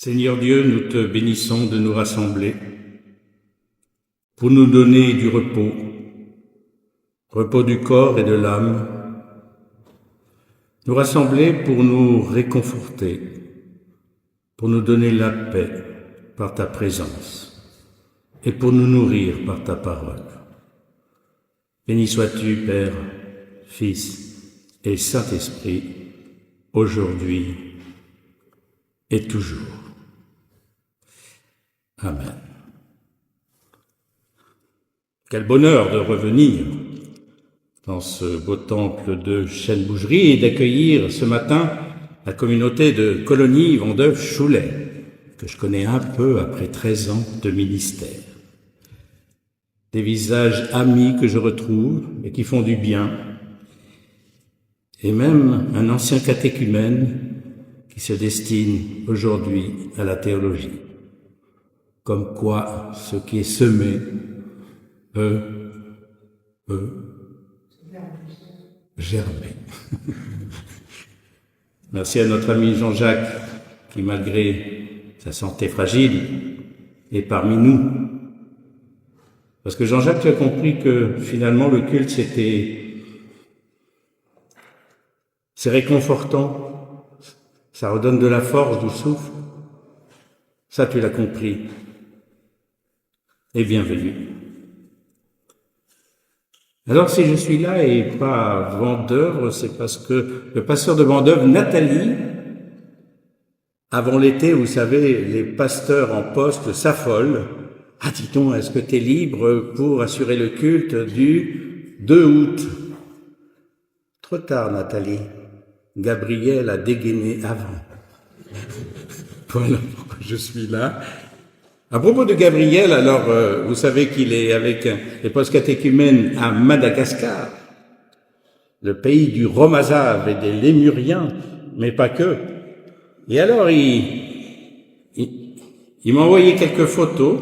Seigneur Dieu, nous te bénissons de nous rassembler pour nous donner du repos, repos du corps et de l'âme, nous rassembler pour nous réconforter, pour nous donner la paix par ta présence et pour nous nourrir par ta parole. Béni sois-tu, Père, Fils et Saint-Esprit, aujourd'hui et toujours. Amen. Quel bonheur de revenir dans ce beau temple de Chêne-Bougerie et d'accueillir ce matin la communauté de Colonie Vendœuvre-Choulet, que je connais un peu après 13 ans de ministère. Des visages amis que je retrouve et qui font du bien, et même un ancien catéchumène qui se destine aujourd'hui à la théologie. Comme quoi, ce qui est semé peut germer. Merci à notre ami Jean-Jacques, qui malgré sa santé fragile, est parmi nous. Parce que Jean-Jacques, tu as compris que finalement le culte, c'est réconfortant, ça redonne de la force, du souffle. Ça, tu l'as compris. Et bienvenue. Alors, si je suis là et pas Vendœuvre, c'est parce que le pasteur de Vendœuvre, Nathalie, avant l'été, vous savez, les pasteurs en poste s'affolent. Ah, dis-donc, est-ce que tu es libre pour assurer le culte du 2 août? Trop tard, Nathalie. Gabriel a dégainé avant. Voilà pourquoi je suis là. À propos de Gabriel, alors, vous savez qu'il est avec les post-catéchumènes à Madagascar, le pays du Romazave et des Lémuriens, mais pas que. Et alors, il m'a envoyé quelques photos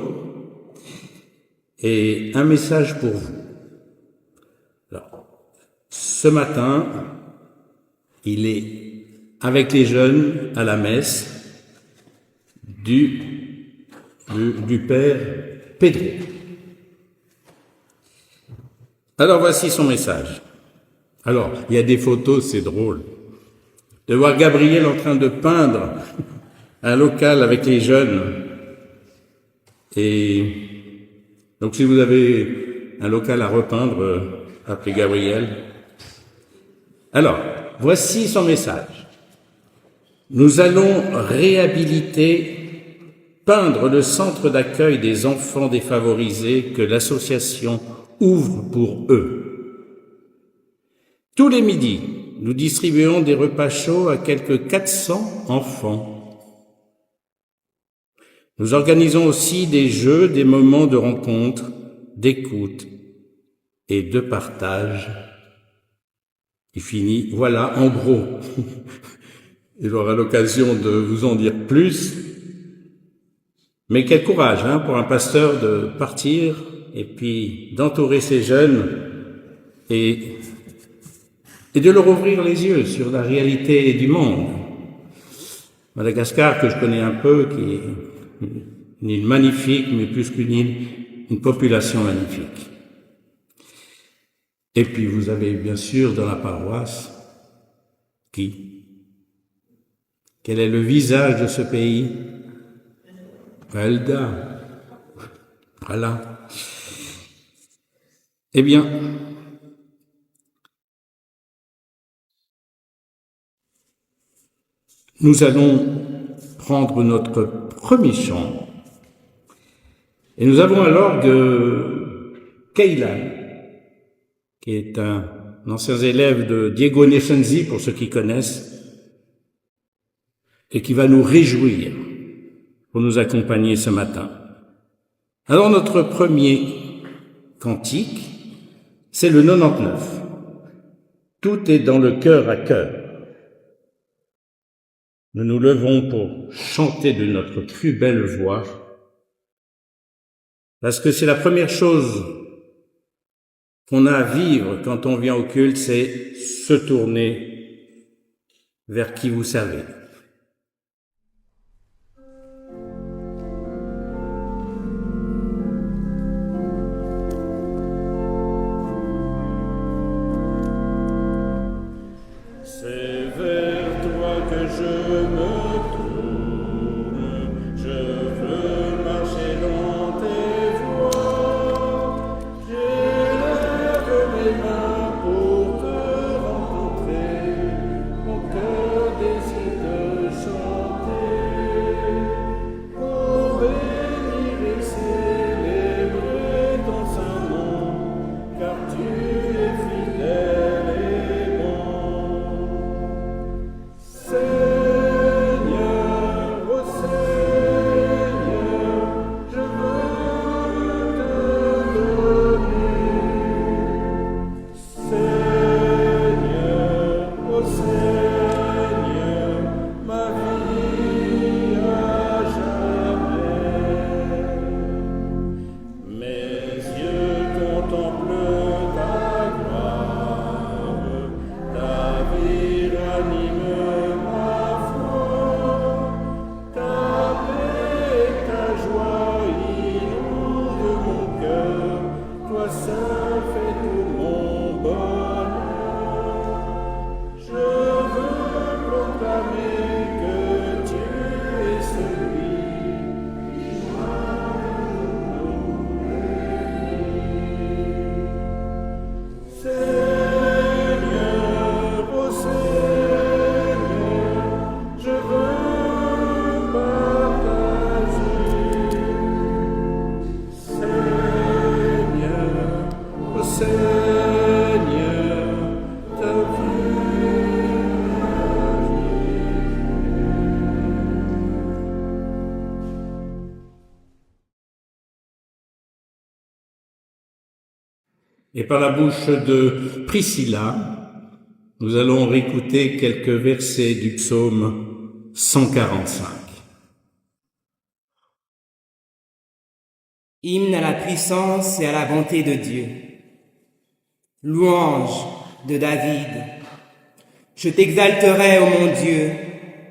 et un message pour vous. Alors, ce matin, il est avec les jeunes à la messe du père Pedro. Alors voici son message. Alors, il y a des photos, c'est drôle. De voir Gabriel en train de peindre un local avec les jeunes. Et donc si vous avez un local à repeindre, appelez Gabriel. Alors, voici son message. Nous allons réhabiliter, peindre le centre d'accueil des enfants défavorisés que l'association ouvre pour eux. Tous les midis, nous distribuons des repas chauds à quelques 400 enfants. Nous organisons aussi des jeux, des moments de rencontre, d'écoute et de partage. Il finit, voilà, en gros. Il aura l'occasion de vous en dire plus. Mais quel courage pour un pasteur de partir et puis d'entourer ces jeunes et de leur ouvrir les yeux sur la réalité du monde. Madagascar, que je connais un peu, qui est une île magnifique, mais plus qu'une île, une population magnifique. Et puis vous avez bien sûr dans la paroisse, quel est le visage de ce pays? Elda. Voilà. Eh bien, nous allons prendre notre premier chant et nous avons à l'orgue Keilan, qui est un ancien élève de Diego Nescenzi, pour ceux qui connaissent, et qui va nous réjouir pour nous accompagner ce matin. Alors notre premier cantique, c'est le 99. Tout est dans le cœur à cœur. Nous nous levons pour chanter de notre plus belle voix, parce que c'est la première chose qu'on a à vivre quand on vient au culte, c'est se tourner vers qui vous savez. je me tourne, je veux marcher dans tes voies. J'élève mes mains pour te rencontrer, mon cœur désire de chanter, pour bénir et célébrer ton saint nom, car tu es fidèle et bon. Seigneur, ô Seigneur, je veux te donner. Seigneur, ô Seigneur, ma vie à jamais. Mes yeux contemplent ta gloire, ta vie ranime ma foi, ta paix et ta joie inondent mon cœur, toi seul fais tout mon bonheur. Je veux proclamer que tu es celui qui m'a Seigneur, ô Seigneur, je veux partager. Seigneur, ô Seigneur, ta vie. Et par la bouche de Priscilla, nous allons réécouter quelques versets du psaume 145. Hymne à la puissance et à la bonté de Dieu. Louange de David. Je t'exalterai, ô mon Dieu,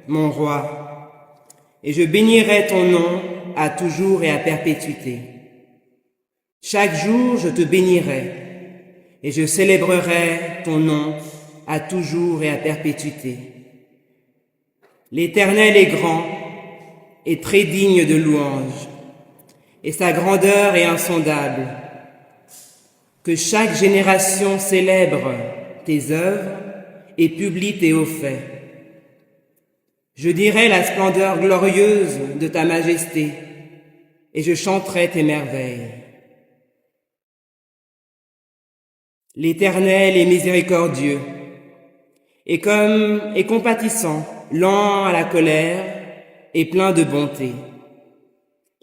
mon roi, et je bénirai ton nom à toujours et à perpétuité. Chaque jour je te bénirai, et je célébrerai ton nom à toujours et à perpétuité. L'Éternel est grand et très digne de louange, et sa grandeur est insondable. Que chaque génération célèbre tes œuvres et publie tes hauts faits. Je dirai la splendeur glorieuse de ta majesté, et je chanterai tes merveilles. L'Éternel est miséricordieux, et compatissant, lent à la colère et plein de bonté.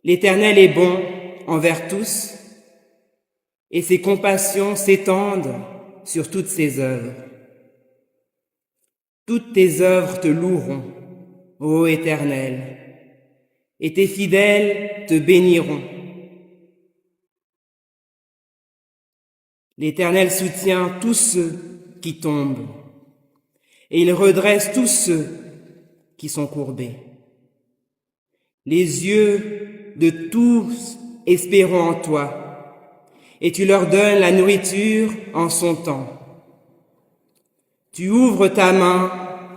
L'Éternel est bon envers tous, et ses compassions s'étendent sur toutes ses œuvres. Toutes tes œuvres te loueront, ô Éternel, et tes fidèles te béniront. L'Éternel soutient tous ceux qui tombent, et il redresse tous ceux qui sont courbés. Les yeux de tous espéront en toi, et tu leur donnes la nourriture en son temps. Tu ouvres ta main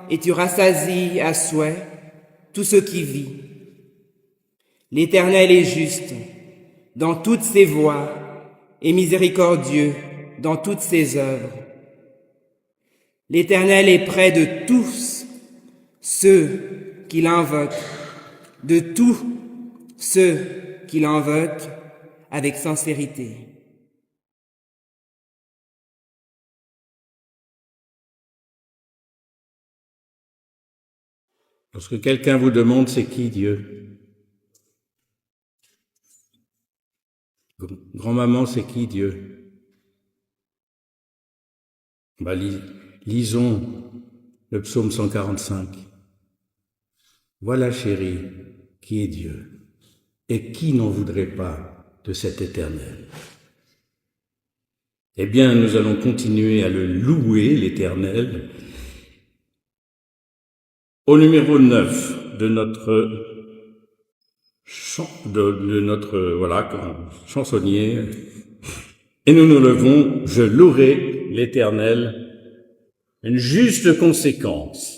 et tu rassasies à souhait tout ce qui vit. L'Éternel est juste dans toutes ses voies et miséricordieux dans toutes ses œuvres. L'Éternel est près de tous ceux qui l'invoquent, de tous ceux qui l'invoquent avec sincérité. Lorsque quelqu'un vous demande c'est qui Dieu, grand-maman c'est qui Dieu? Lisons le psaume 145. Voilà, chérie, qui est Dieu, et qui n'en voudrait pas de cet Éternel? Eh bien, nous allons continuer à le louer, l'Éternel, au numéro 9 de notre chansonnier. Et nous nous levons, je louerai l'Éternel, une juste conséquence.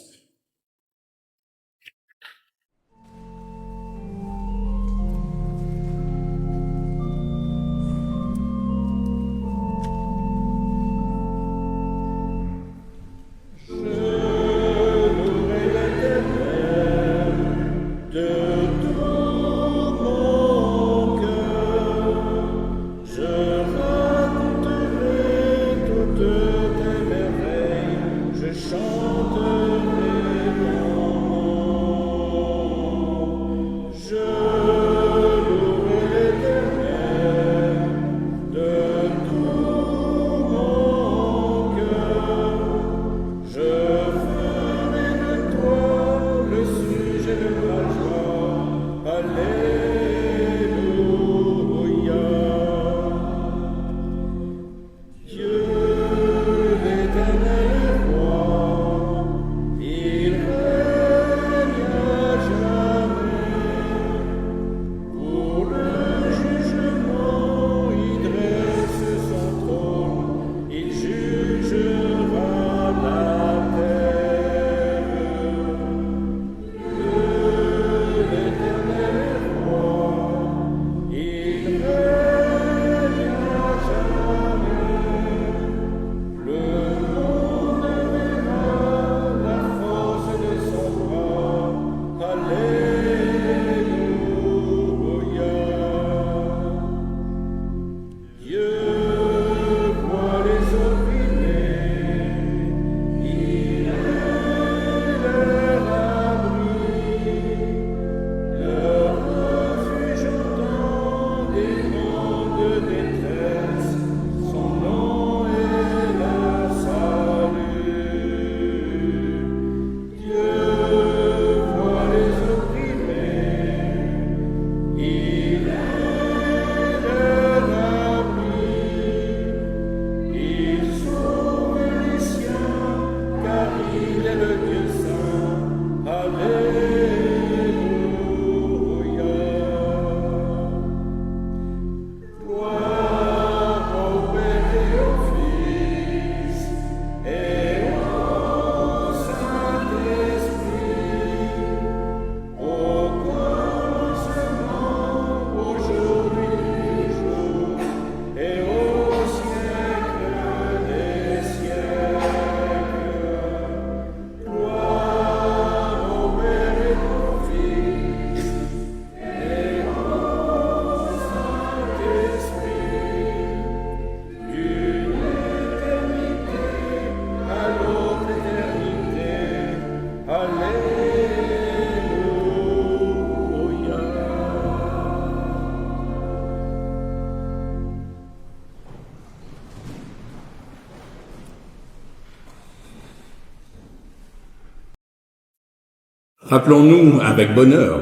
Rappelons-nous avec bonheur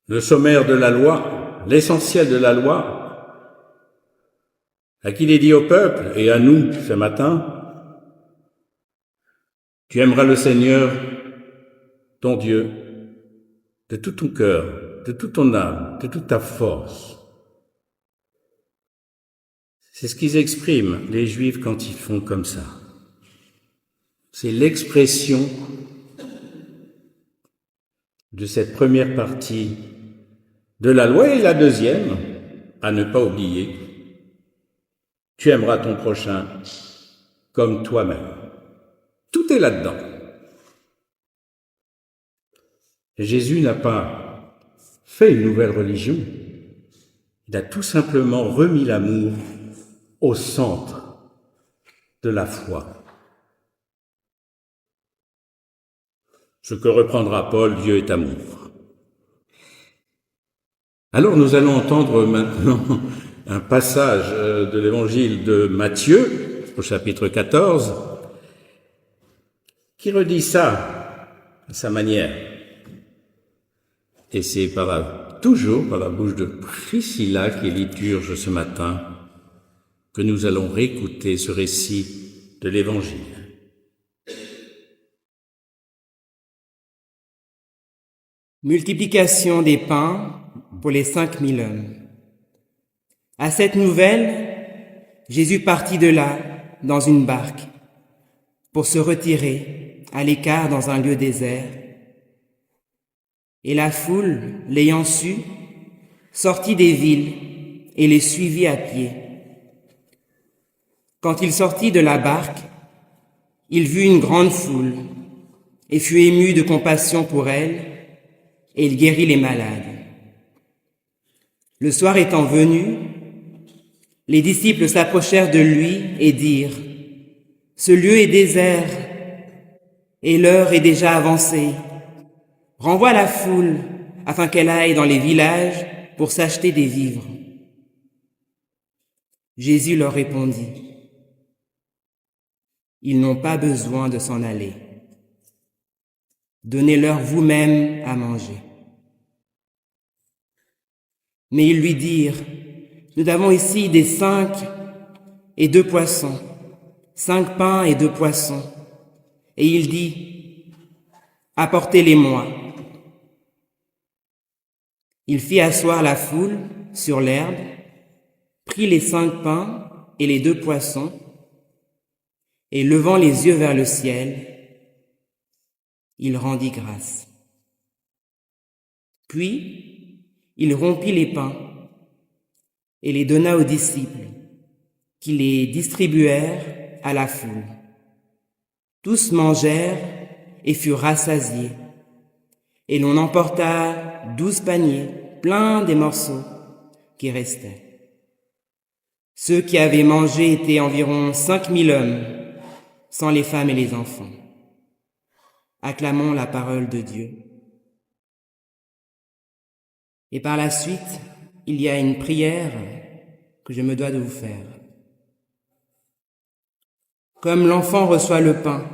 le sommaire de la loi, l'essentiel de la loi, à qui il est dit au peuple et à nous ce matin: tu aimeras le Seigneur, ton Dieu, de tout ton cœur, de toute ton âme, de toute ta force. C'est ce qu'ils expriment, les Juifs, quand ils font comme ça. C'est l'expression de cette première partie de la loi, et la deuxième, à ne pas oublier: tu aimeras ton prochain comme toi-même. Tout est là-dedans. Jésus n'a pas fait une nouvelle religion, il a tout simplement remis l'amour au centre de la foi. Ce que reprendra Paul: Dieu est amour. Alors nous allons entendre maintenant un passage de l'évangile de Matthieu, au chapitre 14, qui redit ça à sa manière. Et c'est toujours par la bouche de Priscilla, qui est liturge ce matin, que nous allons réécouter ce récit de l'évangile. Multiplication des pains pour les 5000 hommes. À cette nouvelle, Jésus partit de là dans une barque pour se retirer à l'écart dans un lieu désert. Et la foule, l'ayant su, sortit des villes et les suivit à pied. Quand il sortit de la barque, il vit une grande foule et fut ému de compassion pour elle, et il guérit les malades. Le soir étant venu, les disciples s'approchèrent de lui et dirent: ce lieu est désert et l'heure est déjà avancée. Renvoie la foule afin qu'elle aille dans les villages pour s'acheter des vivres. Jésus leur répondit: ils n'ont pas besoin de s'en aller. Donnez-leur vous-même à manger. Mais ils lui dirent: nous avons ici des 5 et 2 poissons, 5 pains et 2 poissons. Et il dit: apportez-les-moi. Il fit asseoir la foule sur l'herbe, prit les 5 pains et les 2 poissons, et levant les yeux vers le ciel, il rendit grâce. Puis, il rompit les pains et les donna aux disciples, qui les distribuèrent à la foule. Tous mangèrent et furent rassasiés, et l'on emporta 12 paniers pleins des morceaux qui restaient. Ceux qui avaient mangé étaient environ 5000 hommes, sans les femmes et les enfants. Acclamons la parole de Dieu. Et par la suite, il y a une prière que je me dois de vous faire. Comme l'enfant reçoit le pain,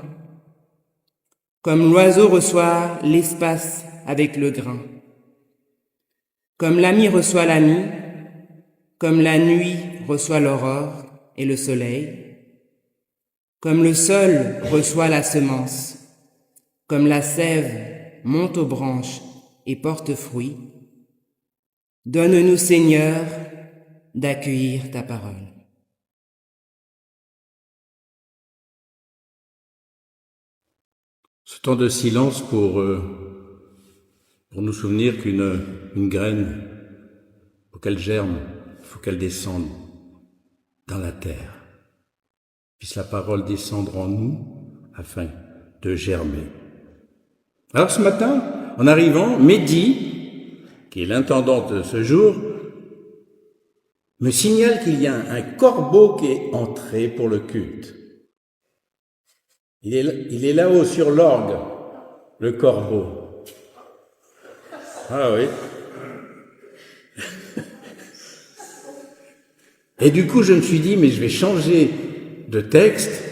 comme l'oiseau reçoit l'espace avec le grain, comme l'ami reçoit l'ami, comme la nuit reçoit l'aurore et le soleil, comme le sol reçoit la semence, comme la sève monte aux branches et porte fruit, donne-nous, Seigneur, d'accueillir ta parole. Ce temps de silence pour nous souvenir qu'une graine, pour qu'elle germe, il faut qu'elle descende dans la terre. Puisse la parole descendre en nous afin de germer. Alors ce matin, en arrivant, Mehdi, qui est l'intendant de ce jour, me signale qu'il y a un corbeau qui est entré pour le culte. Il est là-haut sur l'orgue, le corbeau. Ah oui. Et du coup, je me suis dit, mais je vais changer de texte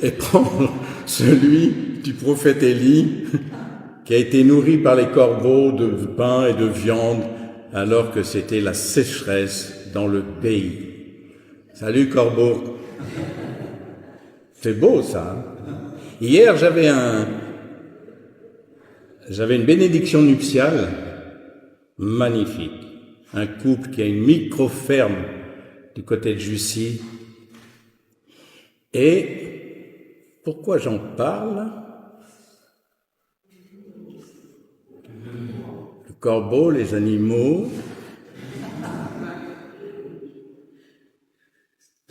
et prendre celui du prophète Élie, qui a été nourri par les corbeaux de pain et de viande, alors que c'était la sécheresse dans le pays. Salut corbeau. C'est beau ça. Hier, j'avais une bénédiction nuptiale magnifique. Un couple qui a une micro-ferme du côté de Jussy. Et pourquoi j'en parle? Le corbeau, les animaux.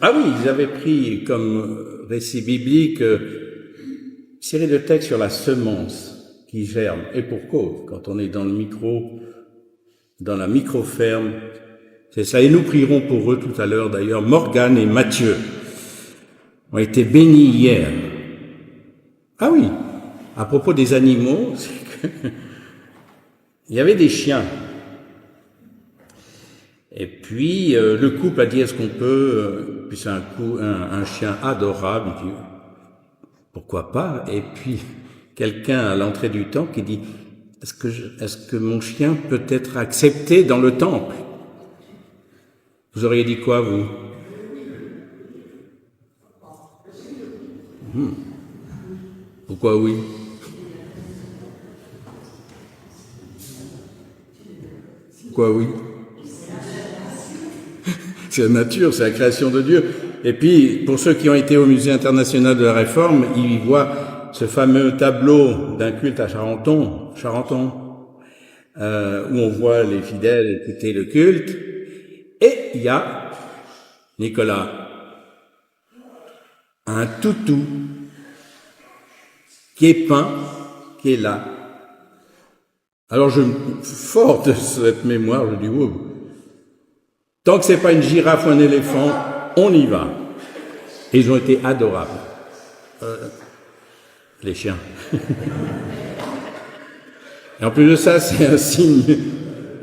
Ah oui, ils avaient pris comme récit biblique une série de textes sur la semence qui germe. Et pour cause, quand on est dans la micro-ferme, c'est ça. Et nous prierons pour eux tout à l'heure d'ailleurs. Morgane et Mathieu ont été bénis hier. Ah oui, à propos des animaux, il y avait des chiens. Et puis le couple a dit, est-ce qu'on peut, puis c'est un chien adorable, il dit, pourquoi pas? Et puis quelqu'un à l'entrée du temple qui dit, est-ce que mon chien peut être accepté dans le temple? Vous auriez dit quoi, vous? Pourquoi oui? Pourquoi oui? C'est la nature, c'est la création de Dieu. Et puis, pour ceux qui ont été au Musée international de la Réforme, ils voient ce fameux tableau d'un culte à Charenton, où on voit les fidèles écouter le culte. Et il y a Nicolas, un toutou, qui est peint, qui est là. Alors, fort de cette mémoire, je dis, wow. Tant que c'est pas une girafe ou un éléphant, on y va. Et ils ont été adorables. Les chiens. Et en plus de ça, c'est un signe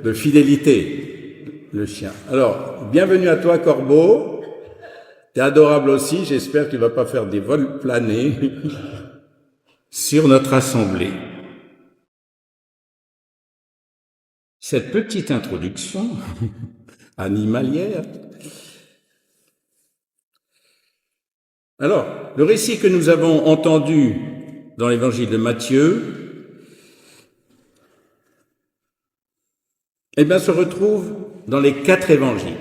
de fidélité, le chien. Alors, bienvenue à toi, corbeau. T'es adorable aussi. J'espère que tu vas pas faire des vols planés sur notre assemblée. Cette petite introduction animalière. Alors, le récit que nous avons entendu dans l'évangile de Matthieu, se retrouve dans les 4 évangiles.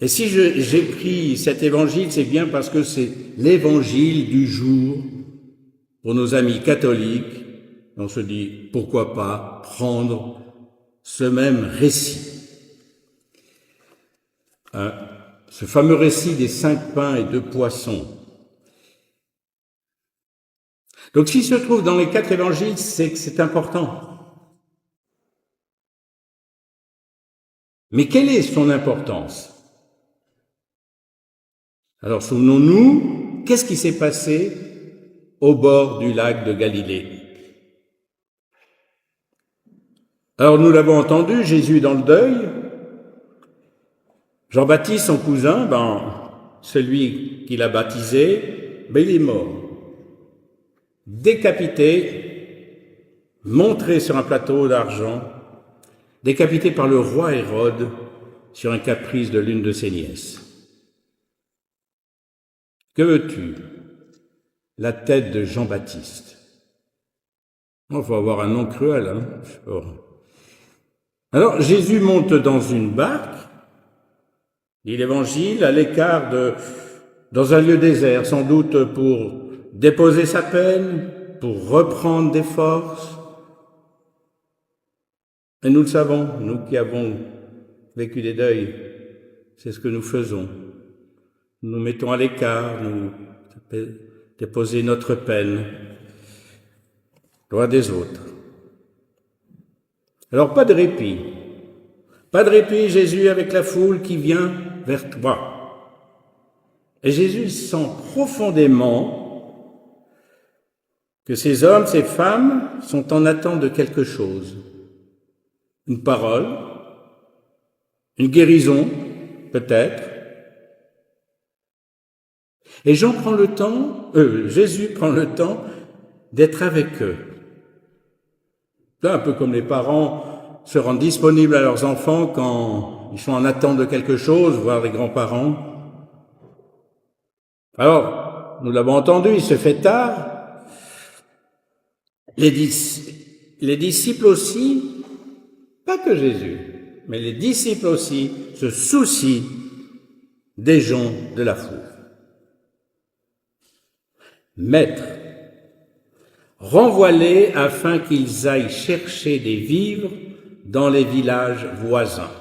Et si j'ai pris cet évangile, c'est bien parce que c'est l'évangile du jour pour nos amis catholiques. On se dit, pourquoi pas prendre ce même récit. Ce fameux récit des 5 pains et 2 poissons. Donc, s'il se trouve dans les 4 évangiles, c'est que c'est important. Mais quelle est son importance? Alors, souvenons-nous, qu'est-ce qui s'est passé au bord du lac de Galilée? Alors, nous l'avons entendu, Jésus est dans le deuil. Jean-Baptiste, son cousin, celui qui l'a baptisé, il est mort. Décapité, montré sur un plateau d'argent, décapité par le roi Hérode sur un caprice de l'une de ses nièces. Que veux-tu? La tête de Jean-Baptiste. Il faut avoir un nom cruel, hein. Alors, Jésus monte dans une barque, dit l'Évangile, à l'écart dans un lieu désert, sans doute pour déposer sa peine, pour reprendre des forces. Et nous le savons, nous qui avons vécu des deuils, c'est ce que nous faisons. Nous nous mettons à l'écart, nous déposer notre peine, loin des autres. Alors, pas de répit. Pas de répit, Jésus, avec la foule qui vient vers toi. Et Jésus sent profondément que ces hommes, ces femmes sont en attente de quelque chose. Une parole, une guérison, peut-être. Et Jésus prend le temps d'être avec eux. C'est un peu comme les parents se rendent disponibles à leurs enfants quand ils sont en attente de quelque chose, voire les grands-parents. Alors, nous l'avons entendu, il se fait tard. Les disciples aussi, pas que Jésus, mais les disciples aussi se soucient des gens de la foule. Maître, renvoie-les afin qu'ils aillent chercher des vivres dans les villages voisins.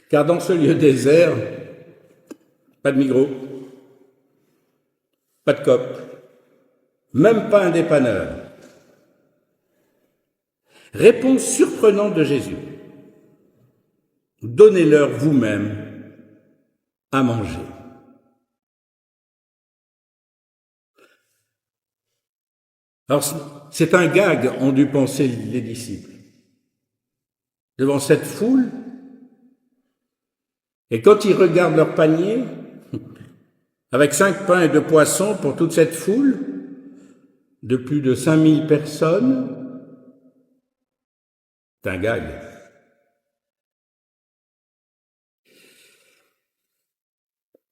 Car dans ce lieu désert, pas de Migros, pas de Coop, même pas un dépanneur. Réponse surprenante de Jésus. Donnez-leur vous-même à manger. Alors, c'est un gag, ont dû penser les disciples. Devant cette foule, et quand ils regardent leur panier, avec 5 pains et 2 poissons pour toute cette foule, de plus de 5000 personnes, c'est un gag.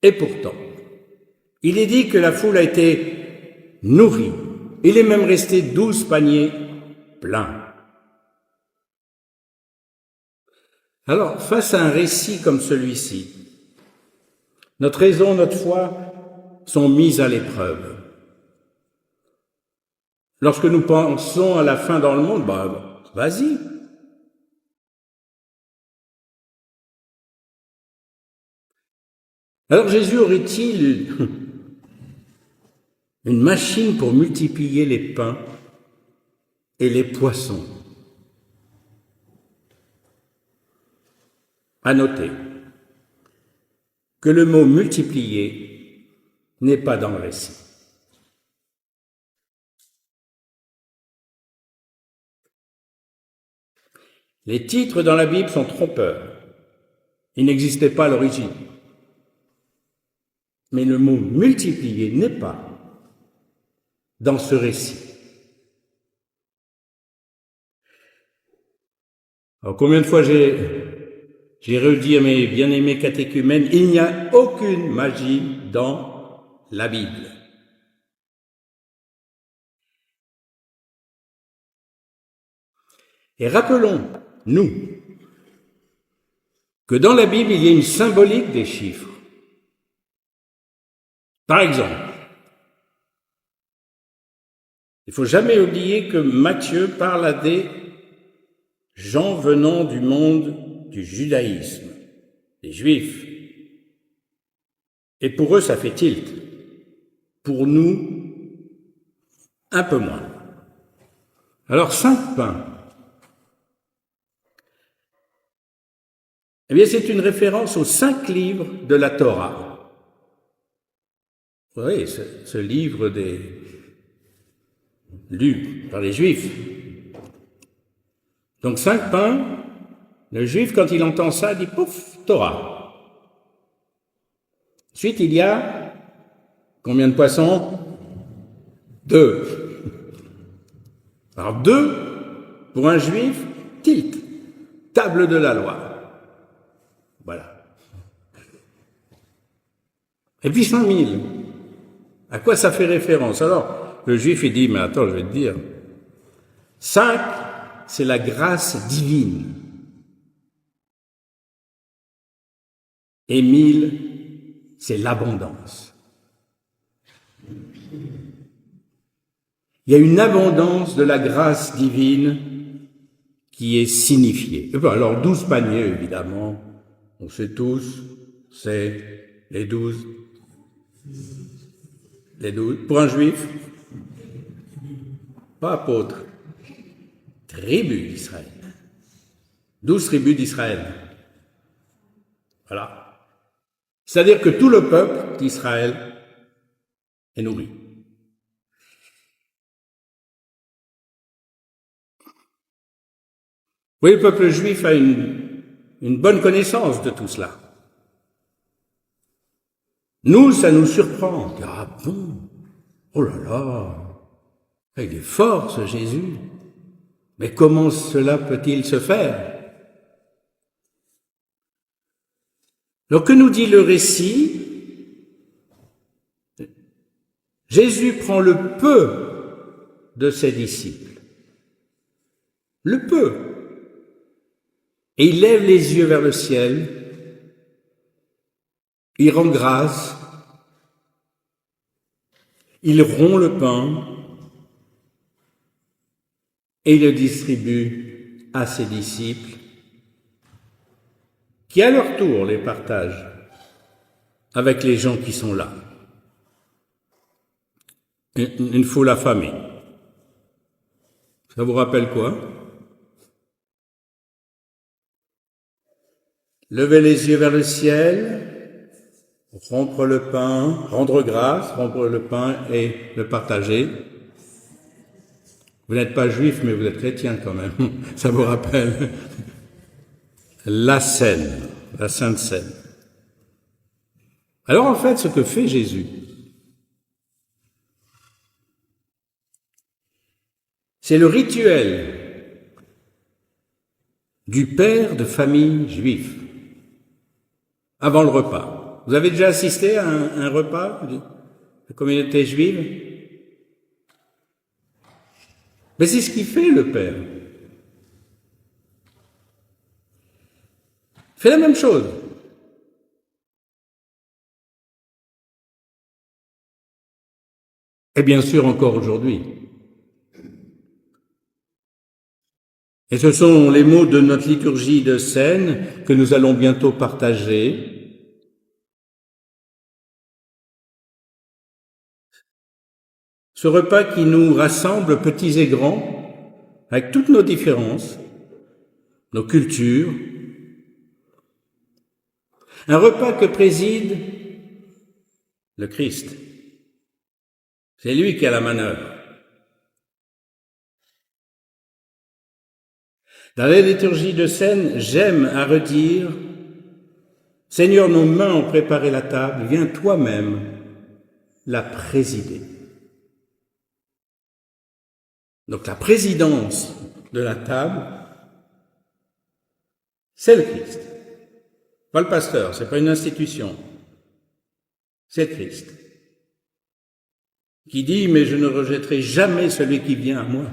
Et pourtant, il est dit que la foule a été nourrie. Il est même resté 12 paniers pleins. Alors, face à un récit comme celui-ci, notre raison, notre foi sont mises à l'épreuve. Lorsque nous pensons à la faim dans le monde, vas-y. Alors Jésus aurait-il une machine pour multiplier les pains et les poissons? À noter que le mot multiplier n'est pas dans le récit. Les titres dans la Bible sont trompeurs. Ils n'existaient pas à l'origine. Mais le mot multiplier n'est pas dans ce récit. Alors combien de fois j'ai redit à mes bien-aimés catéchumènes, il n'y a aucune magie dans la Bible. Et rappelons-nous que dans la Bible, il y a une symbolique des chiffres. Par exemple, il ne faut jamais oublier que Matthieu parle à des gens venant du monde du judaïsme, des juifs. Et pour eux, ça fait tilt. Pour nous, un peu moins. Alors, 5 pains. Eh bien, c'est une référence aux 5 livres de la Torah. Oui, ce livre lu par les Juifs. Donc 5 pains, le Juif, quand il entend ça, dit « pouf, Torah ». Ensuite, il y a combien de poissons? 2. Alors 2, pour un Juif, tilt, table de la loi. Voilà. Et puis 5000. À quoi ça fait référence? Alors, le Juif, il dit, mais attends, je vais te dire. 5, c'est la grâce divine. Et 1000, c'est l'abondance. Il y a une abondance de la grâce divine qui est signifiée. Alors, 12 paniers, évidemment, on sait tous, c'est les 12. Les 12. Pour un Juif, pas apôtre, tribus d'Israël. 12 tribus d'Israël. Voilà. C'est-à-dire que tout le peuple d'Israël est nourri. Oui, le peuple juif a une bonne connaissance de tout cela. Nous, ça nous surprend. Ah bon? Oh là là, il est fort ce Jésus. Mais comment cela peut-il se faire? Alors que nous dit le récit? Jésus prend le peu de ses disciples, le peu, et il lève les yeux vers le ciel, il rend grâce, il rompt le pain et il le distribue à ses disciples, qui à leur tour les partagent avec les gens qui sont là. Une foule affamée. Ça vous rappelle quoi? Lever les yeux vers le ciel, rompre le pain, rendre grâce, rompre le pain et le partager. Vous n'êtes pas juif, mais vous êtes chrétien quand même. Ça vous rappelle la scène, la Sainte Seine. Alors en fait, ce que fait Jésus, c'est le rituel du père de famille juif avant le repas. Vous avez déjà assisté à un repas de la communauté juive? Mais c'est ce qu'il fait le père. Il fait la même chose. Et bien sûr encore aujourd'hui. Et ce sont les mots de notre liturgie de scène que nous allons bientôt partager. Ce repas qui nous rassemble, petits et grands, avec toutes nos différences, nos cultures. Un repas que préside le Christ. C'est lui qui a la manœuvre. Dans la liturgie de scène, j'aime à redire « Seigneur, nos mains ont préparé la table, viens toi-même la présider. » Donc la présidence de la table, c'est le Christ. Pas le pasteur, c'est pas une institution. C'est le Christ. Qui dit « Mais je ne rejetterai jamais celui qui vient à moi. »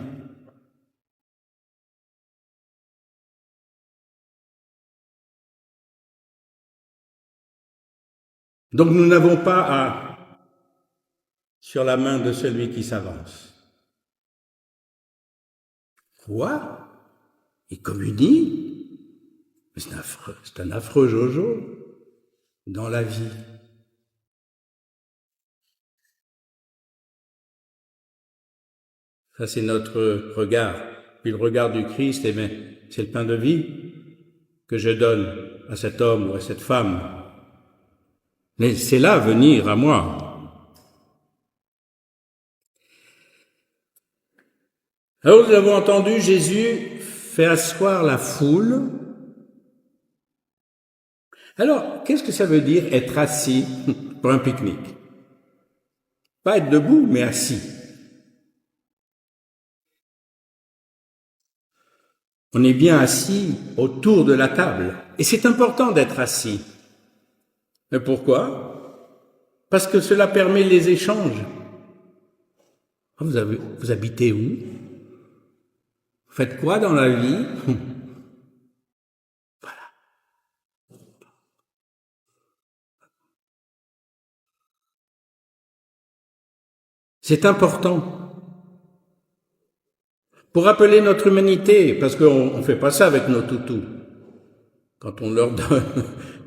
Donc nous n'avons pas à sur la main de celui qui s'avance. Quoi? Il communie? C'est un affreux jojo dans la vie. Ça, c'est notre regard. Puis le regard du Christ, eh bien, c'est le pain de vie que je donne à cet homme ou à cette femme. Mais c'est là venir à moi. Alors, nous avons entendu, Jésus fait asseoir la foule. Alors, qu'est-ce que ça veut dire être assis pour un pique-nique? Pas être debout, mais assis. On est bien assis autour de la table. Et c'est important d'être assis. Mais pourquoi? Parce que cela permet les échanges. Vous habitez où? Vous faites quoi dans la vie? Voilà. C'est important. Pour rappeler notre humanité, parce qu'on ne fait pas ça avec nos toutous. Quand on leur donne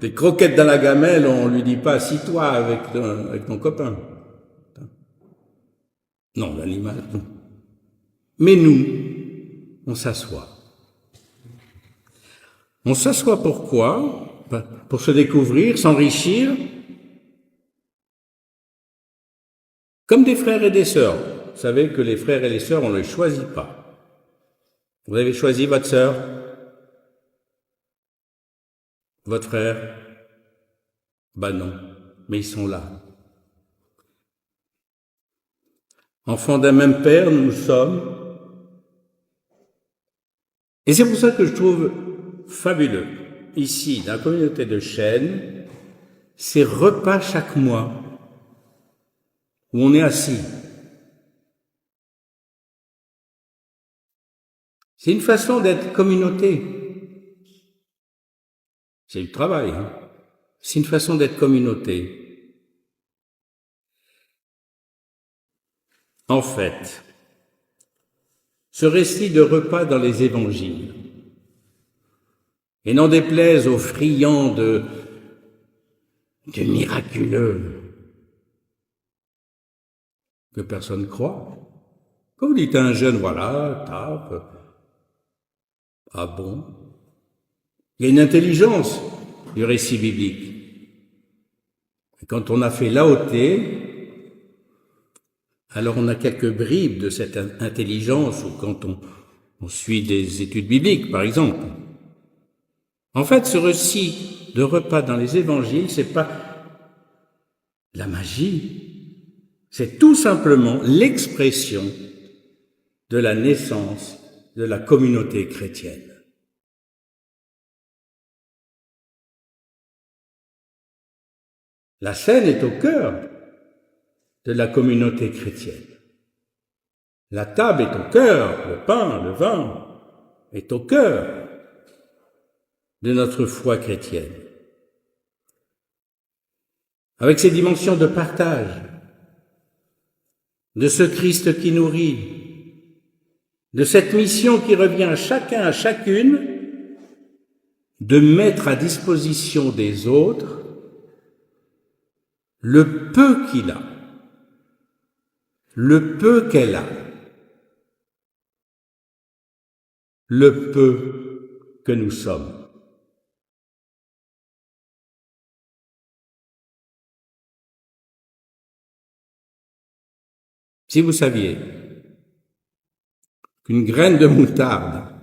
des croquettes dans la gamelle, on ne lui dit pas « assis-toi avec ton copain ». Non, l'animal, non. Mais nous, on s'assoit. On s'assoit pourquoi? Pour se découvrir, s'enrichir, comme des frères et des sœurs. Vous savez que les frères et les sœurs, on ne les choisit pas. Vous avez choisi votre sœur? Votre frère? Ben non, mais ils sont là. Enfants d'un même Père, nous sommes. Et c'est pour ça que je trouve fabuleux, ici, dans la communauté de Chênes, ces repas chaque mois où on est assis. C'est une façon d'être communauté. C'est du travail, hein. C'est une façon d'être communauté. En fait, ce récit de repas dans les évangiles, et n'en déplaise aux friands de miraculeux que personne croit. Quand vous dites à un jeune, voilà, tape, ah bon? Il y a une intelligence du récit biblique. Et quand on a fait l'AOT, alors on a quelques bribes de cette intelligence, ou quand on suit des études bibliques, par exemple. En fait, ce récit de repas dans les évangiles, c'est pas la magie, c'est tout simplement l'expression de la naissance de la communauté chrétienne. La scène est au cœur de la communauté chrétienne. La table est au cœur, le pain, le vin est au cœur de notre foi chrétienne. Avec ses dimensions de partage, de ce Christ qui nourrit, de cette mission qui revient à chacun, à chacune, de mettre à disposition des autres le peu qu'il a, le peu qu'elle a, le peu que nous sommes. Si vous saviez qu'une graine de moutarde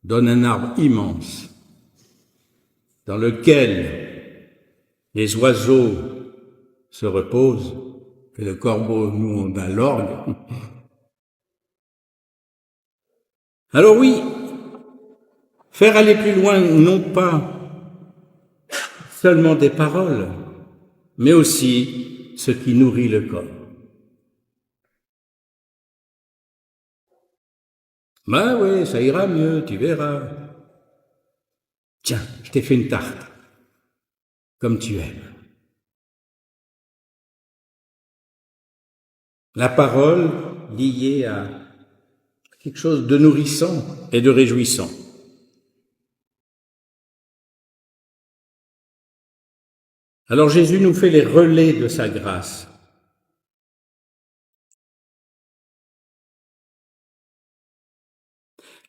donne un arbre immense dans lequel les oiseaux se reposent, et le corbeau, nous, on a l'orgue. Alors oui, faire aller plus loin, non pas seulement des paroles, mais aussi ce qui nourrit le corps. Ben oui, ça ira mieux, tu verras. Tiens, je t'ai fait une tarte, comme tu aimes. La parole liée à quelque chose de nourrissant et de réjouissant. Alors Jésus nous fait les relais de sa grâce.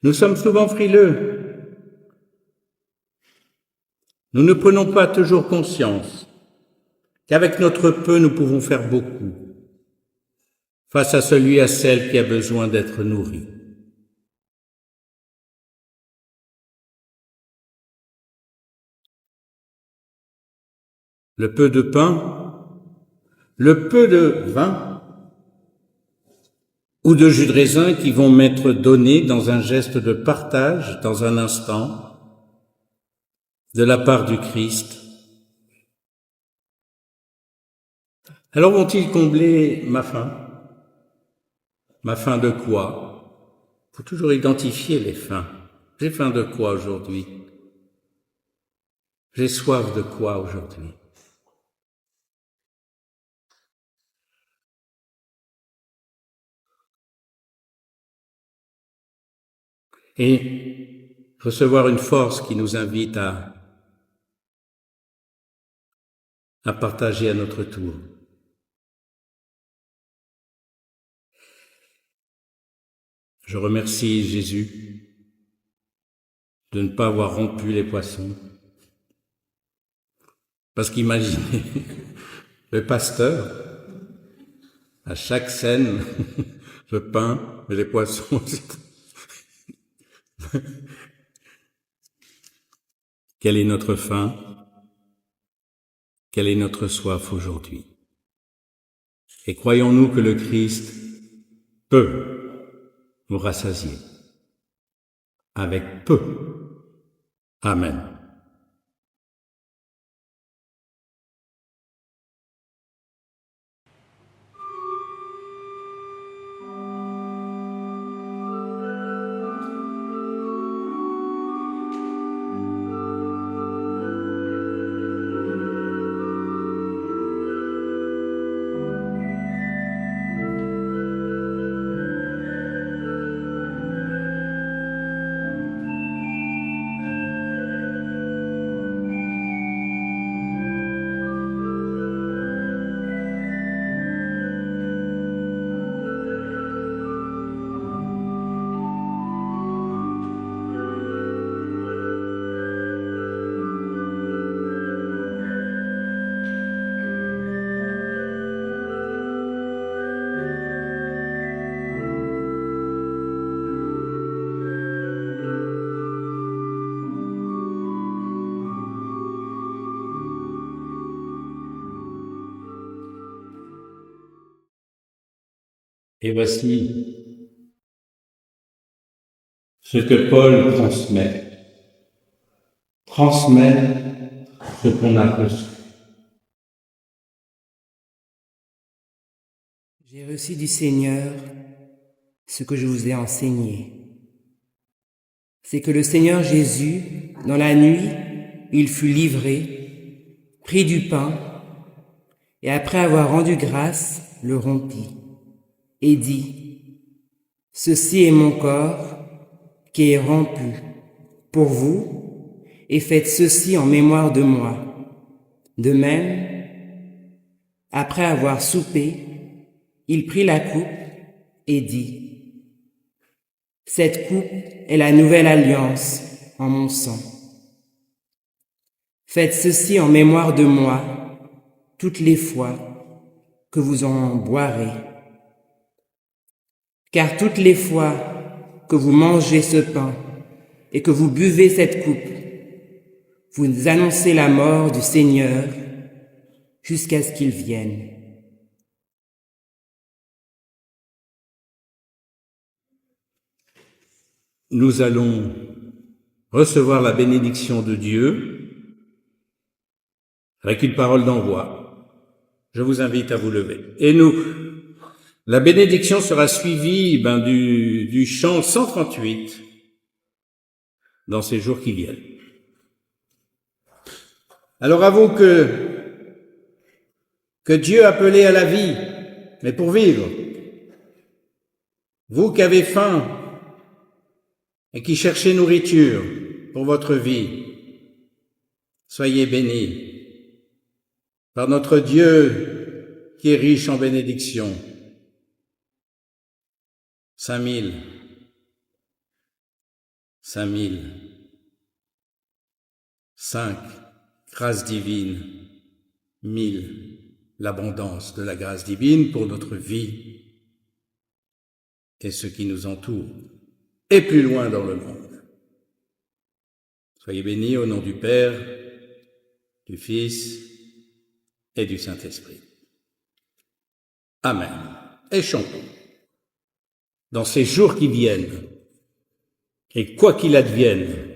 Nous sommes souvent frileux. Nous ne prenons pas toujours conscience qu'avec notre peu, nous pouvons faire beaucoup face à celui, à celle qui a besoin d'être nourri. Le peu de pain, le peu de vin ou de jus de raisin qui vont m'être donnés dans un geste de partage, dans un instant, de la part du Christ. Alors vont-ils combler ma faim? Ma faim de quoi? Il faut toujours identifier les faims. J'ai faim de quoi aujourd'hui? J'ai soif de quoi aujourd'hui? Et recevoir une force qui nous invite à partager à notre tour. Je remercie Jésus de ne pas avoir rompu les poissons. Parce qu'imaginez, le pasteur, à chaque scène, le pain et les poissons. Quelle est notre faim? Quelle est notre soif aujourd'hui? Et croyons-nous que le Christ peut nous rassasier avec peu. Amen. Et voici ce que Paul transmet ce qu'on a reçu. J'ai reçu du Seigneur ce que je vous ai enseigné. C'est que le Seigneur Jésus, dans la nuit, il fut livré, prit du pain, et après avoir rendu grâce, le rompit, et dit, « Ceci est mon corps qui est rompu pour vous, et faites ceci en mémoire de moi. » De même, après avoir soupé, il prit la coupe et dit, « Cette coupe est la nouvelle alliance en mon sang. Faites ceci en mémoire de moi toutes les fois que vous en boirez. Car toutes les fois que vous mangez ce pain et que vous buvez cette coupe, vous annoncez la mort du Seigneur jusqu'à ce qu'il vienne. » Nous allons recevoir la bénédiction de Dieu avec une parole d'envoi. Je vous invite à vous lever. Et la bénédiction sera suivie du chant 138 dans ces jours qui viennent. Alors avoue que Dieu appelait à la vie, mais pour vivre. Vous qui avez faim et qui cherchez nourriture pour votre vie, soyez bénis par notre Dieu qui est riche en bénédictions. 5000, 5 grâces divines, 1000 l'abondance de la grâce divine pour notre vie et ce qui nous entoure, et plus loin dans le monde. Soyez bénis au nom du Père, du Fils et du Saint-Esprit. Amen. Et chantons. Dans ces jours qui viennent, et quoi qu'il advienne,